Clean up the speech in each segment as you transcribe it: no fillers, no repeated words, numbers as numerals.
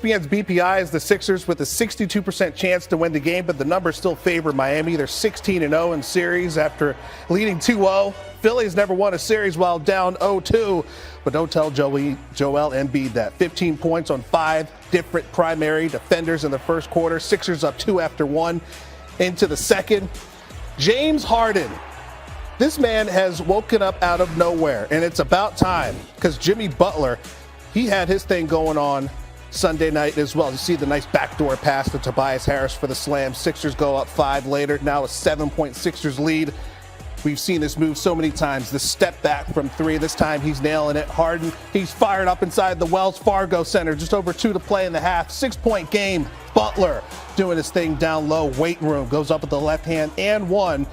ESPN's BPI is the Sixers with a 62% chance to win the game, but the numbers still favor Miami. They're 16-0 in series after leading 2-0. Philly's never won a series while down 0-2, but don't tell Joel Embiid that. 15 points on 5 different primary defenders in the first quarter. Sixers up 2 after 1 into the second. James Harden. This man has woken up out of nowhere, and it's about time because Jimmy Butler, he had his thing going on Sunday night as well. You see the nice backdoor pass to Tobias Harris for the slam. Sixers go up 5 later. Now a 7-point Sixers lead. We've seen this move so many times. The step back from 3. This time he's nailing it. Harden, he's fired up inside the Wells Fargo Center. Just over 2 to play in the half. 6-point game. Butler doing his thing down low. Weight room goes up with the left hand and 1.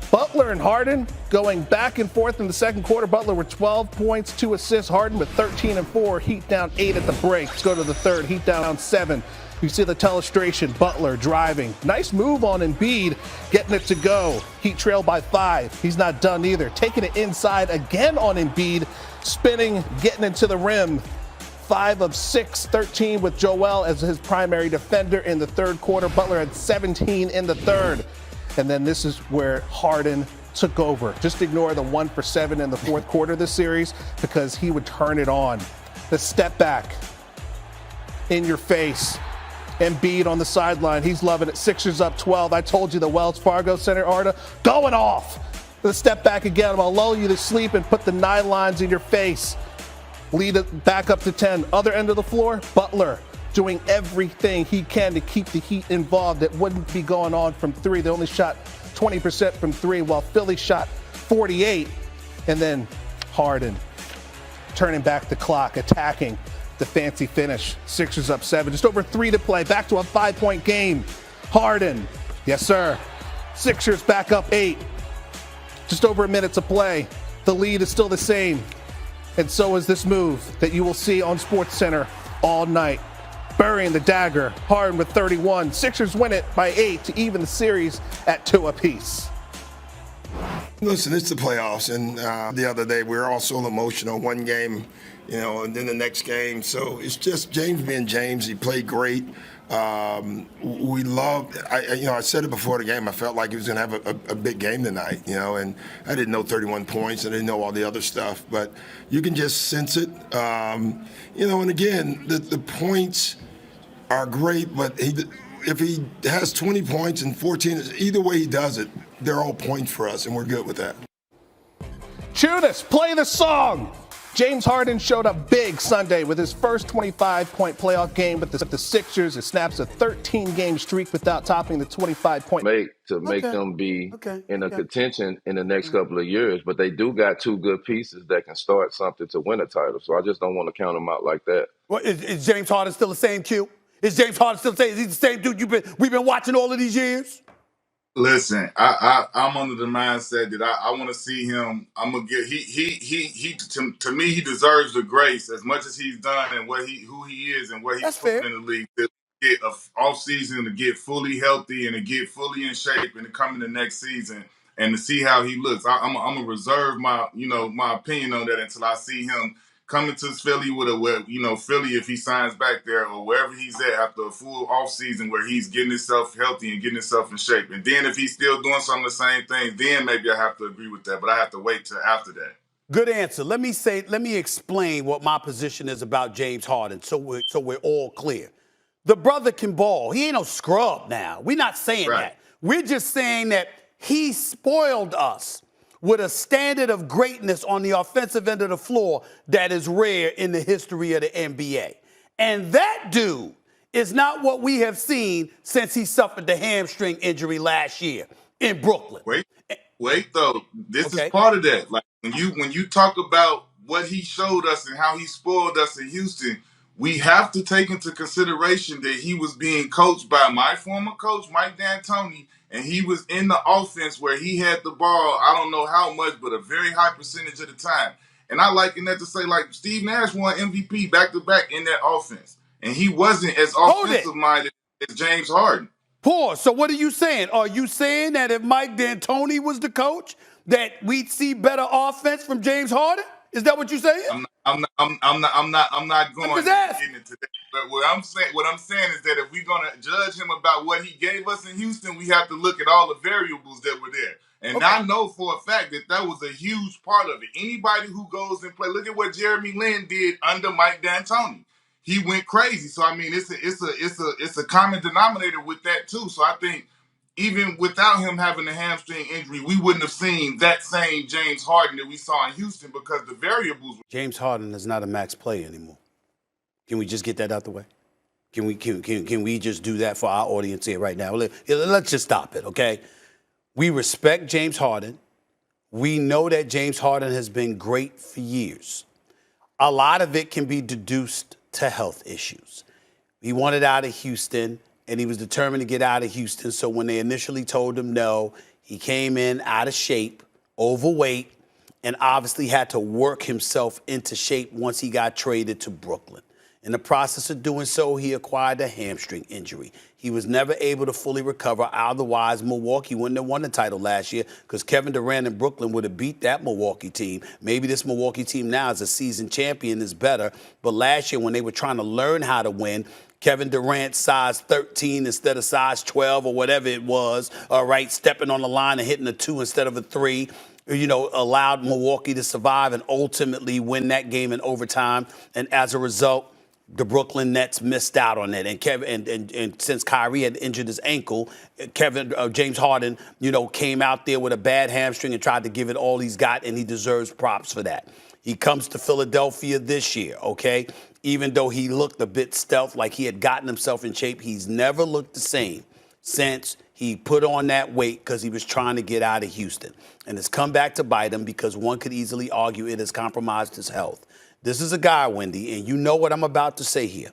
Butler and Harden going back and forth in the second quarter. Butler with 12 points, 2 assists. Harden with 13 and 4. Heat down 8 at the break. Let's go to the third. Heat down 7. You see the telestration. Butler driving. Nice move on Embiid, getting it to go. Heat trail by 5. He's not done either. Taking it inside again on Embiid. Spinning, getting into the rim. 5 of 6, 13 with Joel as his primary defender in the third quarter. Butler had 17 in the third. And then this is where Harden took over. Just ignore the 1 for 7 in the fourth quarter of this series because he would turn it on. The step back in your face. Embiid on the sideline. He's loving it. Sixers up 12. I told you the Wells Fargo Center, Arda, going off. The step back again. I'll lull you to sleep and put the nylons in your face. Lead it back up to 10. Other end of the floor, Butler doing everything he can to keep the Heat involved. It wouldn't be going on from 3. They only shot 20% from 3, while Philly shot 48. And then Harden turning back the clock, attacking the fancy finish. Sixers up 7, just over 3 to play. Back to a 5-point game. Harden, yes sir. Sixers back up 8. Just over a minute to play. The lead is still the same. And so is this move that you will see on SportsCenter all night. Burying the dagger. Harden with 31. Sixers win it by 8 to even the series at 2 apiece. Listen, it's the playoffs, and the other day we were all so emotional. One game, and then the next game. So it's just James being James. He played great. We loved. I said it before the game. I felt like he was going to have a big game tonight. And I didn't know 31 points. I didn't know all the other stuff, but you can just sense it. And again, the points are great, but if he has 20 points and 14, either way he does it, they're all points for us, and we're good with that. Judas, play the song. James Harden showed up big Sunday with his first 25-point playoff game with the Sixers. It snaps a 13-game streak without topping the 25-point. Make them be in a contention in the next couple of years. But they do got 2 good pieces that can start something to win a title. So I just don't want to count them out like that. Well, is James Harden still the same, Q? Is James Harden still the same? Is he the same dude we've been watching all of these years? Listen, I'm under the mindset that I want to see him. I'm gonna get to me he deserves the grace as much as he's done and who he is and what he's putting in the league. To get a off season to get fully healthy and to get fully in shape and to come in the next season and to see how he looks. I'm gonna reserve my opinion on that until I see him coming to Philly Philly if he signs back there or wherever he's at after a full offseason where he's getting himself healthy and getting himself in shape. And then if he's still doing some of the same things, then maybe I have to agree with that. But I have to wait till after that. Good answer. Let me explain what my position is about James Harden so we're all clear. The brother can ball. He ain't no scrub now. We're not saying that. We're just saying that he spoiled us with a standard of greatness on the offensive end of the floor that is rare in the history of the NBA. And that dude is not what we have seen since he suffered the hamstring injury last year in Brooklyn. Wait though. This is part of that. Like when you talk about what he showed us and how he spoiled us in Houston, we have to take into consideration that he was being coached by my former coach, Mike D'Antoni, and he was in the offense where he had the ball, I don't know how much, but a very high percentage of the time. And I liken that to say, like, Steve Nash won MVP back-to-back in that offense. And he wasn't as offensive-minded as James Harden. Pause. So what are you saying? Are you saying that if Mike D'Antoni was the coach, that we'd see better offense from James Harden? Is that what you're saying? I'm not going into that. But what I'm saying is that if we're gonna judge him about what he gave us in Houston, we have to look at all the variables that were there. And I know for a fact that was a huge part of it. Anybody who goes and play, look at what Jeremy Lin did under Mike D'Antoni. He went crazy. So I mean, it's a common denominator with that too. So I think even without him having a hamstring injury, we wouldn't have seen that same James Harden that we saw in Houston because the variables. James Harden is not a max player anymore. Can we just get that out the way? Can we just do that for our audience here right now? Let's just stop it, okay? We respect James Harden. We know that James Harden has been great for years. A lot of it can be deduced to health issues. He wanted out of Houston, and he was determined to get out of Houston. So when they initially told him no, he came in out of shape, overweight, and obviously had to work himself into shape once he got traded to Brooklyn. In the process of doing so, he acquired a hamstring injury. He was never able to fully recover. Otherwise, Milwaukee wouldn't have won the title last year because Kevin Durant and Brooklyn would have beat that Milwaukee team. Maybe this Milwaukee team now as a seasoned champion is better. But last year when they were trying to learn how to win, Kevin Durant, size 13 instead of size 12 or whatever it was, all right, stepping on the line and hitting a 2 instead of a 3, allowed Milwaukee to survive and ultimately win that game in overtime. And as a result, the Brooklyn Nets missed out on it, and since Kyrie had injured his ankle, James Harden, came out there with a bad hamstring and tried to give it all he's got, and he deserves props for that. He comes to Philadelphia this year, okay? Even though he looked a bit stealth, like he had gotten himself in shape, he's never looked the same since he put on that weight because he was trying to get out of Houston, and it's come back to bite him because one could easily argue it has compromised his health. This is a guy, Wendy, and you know what I'm about to say here.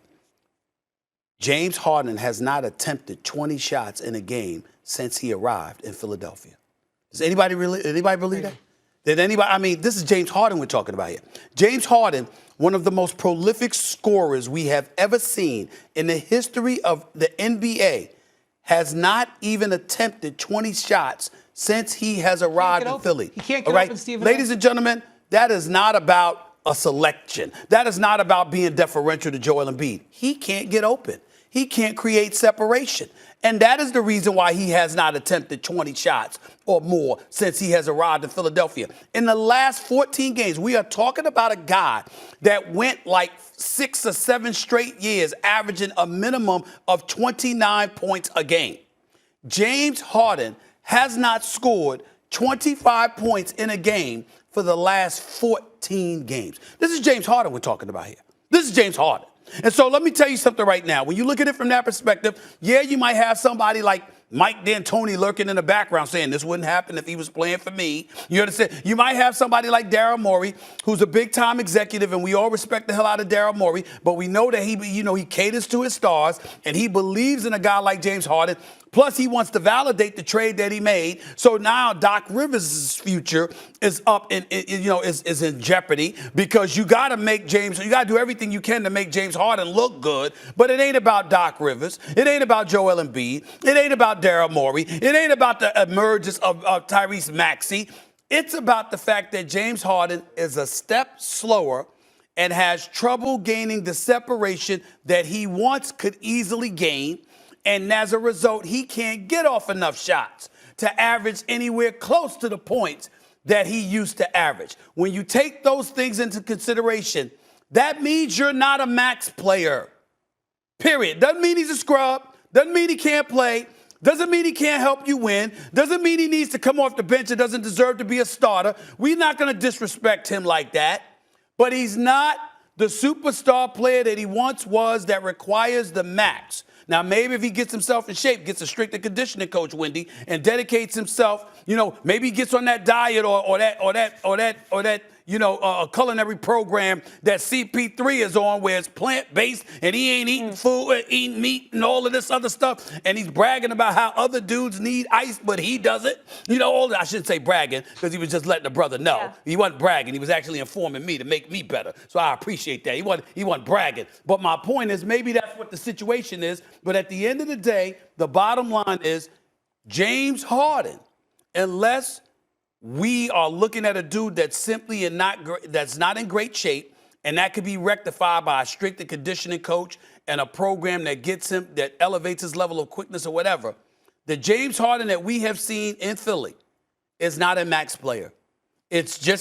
James Harden has not attempted 20 shots in a game since he arrived in Philadelphia. Does anybody believe that? Did anybody? I mean, this is James Harden we're talking about here. James Harden, one of the most prolific scorers we have ever seen in the history of the NBA, has not even attempted 20 shots since he has arrived in Philly. He can't get open, Stephen. Ladies and gentlemen, that is not about a selection. That is not about being deferential to Joel Embiid. He can't get open. He can't create separation. And that is the reason why he has not attempted 20 shots or more since he has arrived in Philadelphia. In the last 14 games, we are talking about a guy that went like 6 or 7 straight years, averaging a minimum of 29 points a game. James Harden has not scored 25 points in a game for the last 14 games. This is James Harden we're talking about here. This is James Harden. And so let me tell you something right now. When you look at it from that perspective, yeah, you might have somebody like Mike D'Antoni lurking in the background saying this wouldn't happen if he was playing for me. You understand? You might have somebody like Daryl Morey, who's a big-time executive, and we all respect the hell out of Daryl Morey, but we know that he caters to his stars, and he believes in a guy like James Harden. Plus, he wants to validate the trade that he made. So now Doc Rivers' future is up is in jeopardy because you got to do everything you can to make James Harden look good. But it ain't about Doc Rivers. It ain't about Joel Embiid. It ain't about Daryl Morey. It ain't about the emergence of Tyrese Maxey. It's about the fact that James Harden is a step slower and has trouble gaining the separation that he once could easily gain. And as a result, he can't get off enough shots to average anywhere close to the points that he used to average. When you take those things into consideration, that means you're not a max player. Period. Doesn't mean he's a scrub. Doesn't mean he can't play. Doesn't mean he can't help you win. Doesn't mean he needs to come off the bench and doesn't deserve to be a starter. We're not going to disrespect him like that. But he's not the superstar player that he once was that requires the max. Now, maybe if he gets himself in shape, gets a strength and conditioning coach, Wendy, and dedicates himself, maybe he gets on that diet or that culinary program that CP3 is on where it's plant-based and he ain't eating food, eating meat and all of this other stuff. And he's bragging about how other dudes need ice, but he doesn't. I shouldn't say bragging because he was just letting the brother know. Yeah. He wasn't bragging. He was actually informing me to make me better. So I appreciate that. He wasn't bragging. But my point is maybe that's what the situation is. But at the end of the day, the bottom line is James Harden, unless we are looking at a dude that's that's not in great shape, and that could be rectified by a strength and conditioning coach and a program that gets him, that elevates his level of quickness or whatever, the James Harden that we have seen in Philly is not a max player. It's just